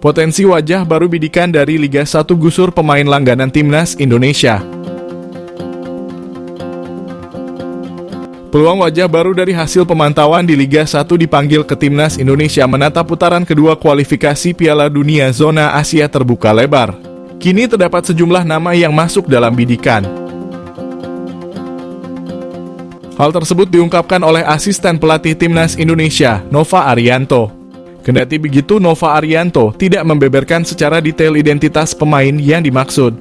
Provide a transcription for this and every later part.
Potensi wajah baru bidikan dari Liga 1 gusur pemain langganan timnas Indonesia. Peluang wajah baru dari hasil pemantauan di Liga 1 dipanggil ke timnas Indonesia menatap putaran kedua kualifikasi Piala Dunia Zona Asia terbuka lebar. Kini terdapat sejumlah nama yang masuk dalam bidikan. Hal tersebut diungkapkan oleh asisten pelatih timnas Indonesia, Nova Arianto. Kendati begitu, Nova Arianto tidak membeberkan secara detail identitas pemain yang dimaksud.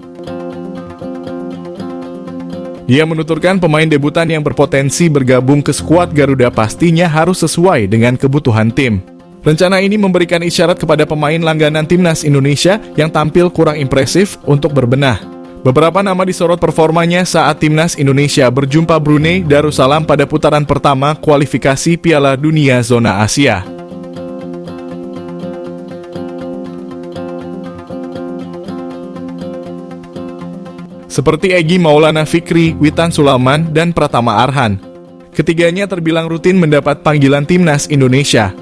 Dia menuturkan pemain debutan yang berpotensi bergabung ke skuad Garuda pastinya harus sesuai dengan kebutuhan tim. Rencana ini memberikan isyarat kepada pemain langganan timnas Indonesia yang tampil kurang impresif untuk berbenah. Beberapa nama disorot performanya saat timnas Indonesia berjumpa Brunei Darussalam pada putaran pertama kualifikasi Piala Dunia Zona Asia. Seperti Egy Maulana Fikri, Witan Sulaiman, dan Pratama Arhan. Ketiganya terbilang rutin mendapat panggilan timnas Indonesia.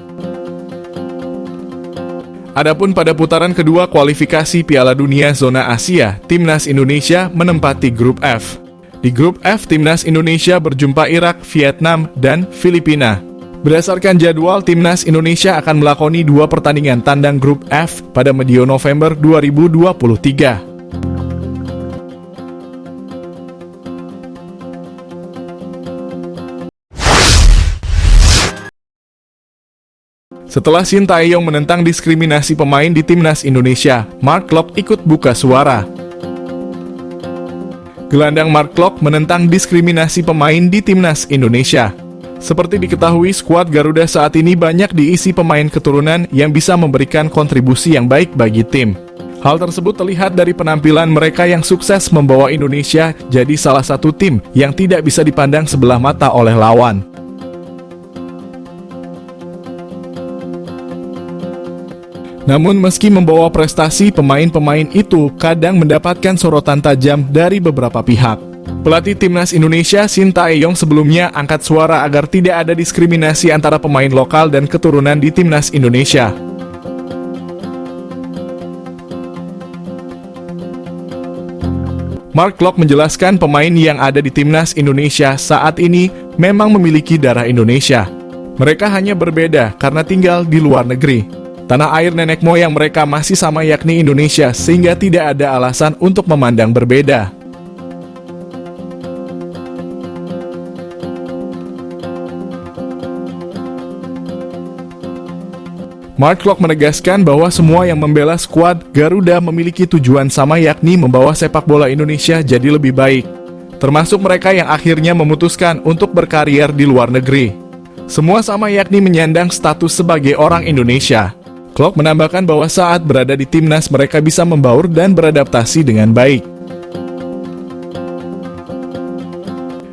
Adapun pada putaran kedua kualifikasi Piala Dunia Zona Asia, timnas Indonesia menempati grup F. Di grup F, timnas Indonesia berjumpa Irak, Vietnam, dan Filipina. Berdasarkan jadwal, timnas Indonesia akan melakoni 2 pertandingan tandang grup F pada medio November 2023. Setelah Shin Tae-yong menentang diskriminasi pemain di timnas Indonesia, Mark Klok ikut buka suara. Gelandang Mark Klok menentang diskriminasi pemain di timnas Indonesia. Seperti diketahui, skuad Garuda saat ini banyak diisi pemain keturunan yang bisa memberikan kontribusi yang baik bagi tim. Hal tersebut terlihat dari penampilan mereka yang sukses membawa Indonesia jadi salah satu tim yang tidak bisa dipandang sebelah mata oleh lawan. Namun meski membawa prestasi, pemain-pemain itu kadang mendapatkan sorotan tajam dari beberapa pihak. Pelatih timnas Indonesia Shin Tae-yong sebelumnya angkat suara agar tidak ada diskriminasi antara pemain lokal dan keturunan di timnas Indonesia. Mark Klok menjelaskan pemain yang ada di timnas Indonesia saat ini memang memiliki darah Indonesia. Mereka hanya berbeda karena tinggal di luar negeri. Tanah air nenek moyang mereka masih sama, yakni Indonesia, sehingga tidak ada alasan untuk memandang berbeda. Mark Klok menegaskan bahwa semua yang membela skuad Garuda memiliki tujuan sama, yakni membawa sepak bola Indonesia jadi lebih baik. Termasuk mereka yang akhirnya memutuskan untuk berkarier di luar negeri. Semua sama, yakni menyandang status sebagai orang Indonesia. Klok menambahkan bahwa saat berada di timnas mereka bisa membaur dan beradaptasi dengan baik.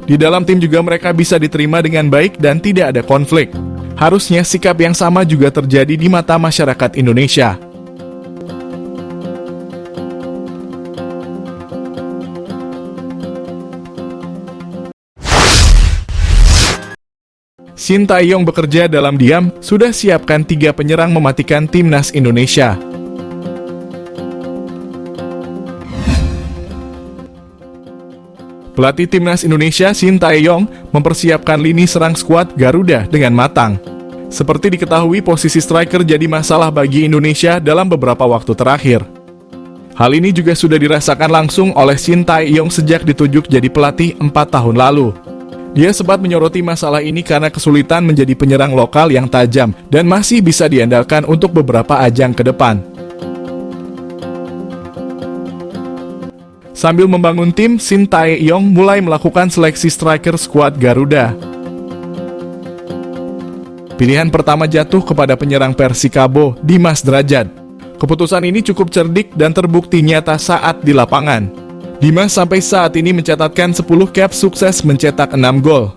Di dalam tim juga mereka bisa diterima dengan baik dan tidak ada konflik. Harusnya sikap yang sama juga terjadi di mata masyarakat Indonesia. Shin Tae-yong bekerja dalam diam, sudah siapkan 3 penyerang mematikan timnas Indonesia. Pelatih timnas Indonesia Shin Tae-yong mempersiapkan lini serang skuad Garuda dengan matang. Seperti diketahui, posisi striker jadi masalah bagi Indonesia dalam beberapa waktu terakhir. Hal ini juga sudah dirasakan langsung oleh Shin Tae-yong sejak ditunjuk jadi pelatih 4 tahun lalu. Dia sempat menyoroti masalah ini karena kesulitan menjadi penyerang lokal yang tajam dan masih bisa diandalkan untuk beberapa ajang ke depan. Sambil membangun tim, Shin Tae-yong mulai melakukan seleksi striker skuad Garuda. Pilihan pertama jatuh kepada penyerang Persikabo, Dimas Drajat. Keputusan ini cukup cerdik dan terbukti nyata saat di lapangan. Dimas sampai saat ini mencatatkan 10 cap sukses mencetak 6 gol.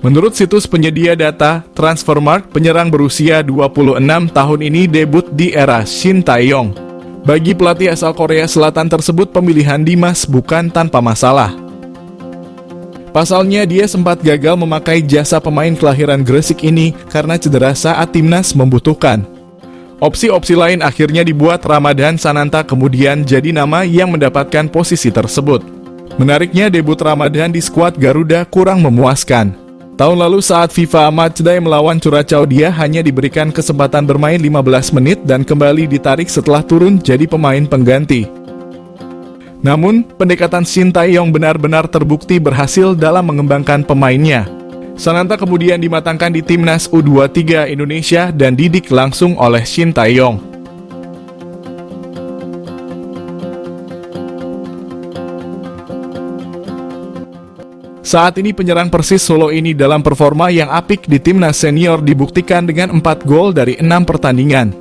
Menurut situs penyedia data Transfermarkt, penyerang berusia 26 tahun ini debut di era Shin Tae-yong. Bagi pelatih asal Korea Selatan tersebut, pemilihan Dimas bukan tanpa masalah. Pasalnya, dia sempat gagal memakai jasa pemain kelahiran Gresik ini karena cedera saat timnas membutuhkan. Opsi-opsi lain akhirnya dibuat. Ramadan Sananta kemudian jadi nama yang mendapatkan posisi tersebut. Menariknya, debut Ramadan di skuad Garuda kurang memuaskan. Tahun lalu saat FIFA Matchday melawan Curaçao, dia hanya diberikan kesempatan bermain 15 menit dan kembali ditarik setelah turun jadi pemain pengganti. Namun, pendekatan Shin Tae-yong benar-benar terbukti berhasil dalam mengembangkan pemainnya. Sananta kemudian dimatangkan di Timnas U23 Indonesia dan didik langsung oleh Shin Tae-yong. Saat ini penyerang Persis Solo ini dalam performa yang apik di Timnas Senior dibuktikan dengan 4 gol dari 6 pertandingan.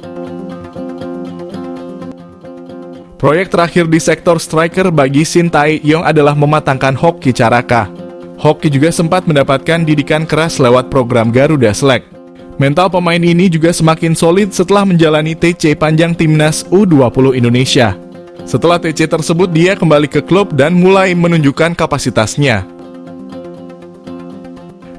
Proyek terakhir di sektor striker bagi Shin Tae-yong adalah mematangkan Hoki Caraka. Hoki juga sempat mendapatkan didikan keras lewat program Garuda Select. Mental pemain ini juga semakin solid setelah menjalani TC panjang Timnas U20 Indonesia. Setelah TC tersebut, dia kembali ke klub dan mulai menunjukkan kapasitasnya.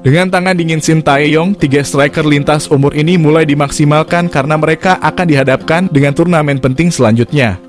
Dengan tangan dingin Shin Tae-yong, 3 striker lintas umur ini mulai dimaksimalkan karena mereka akan dihadapkan dengan turnamen penting selanjutnya.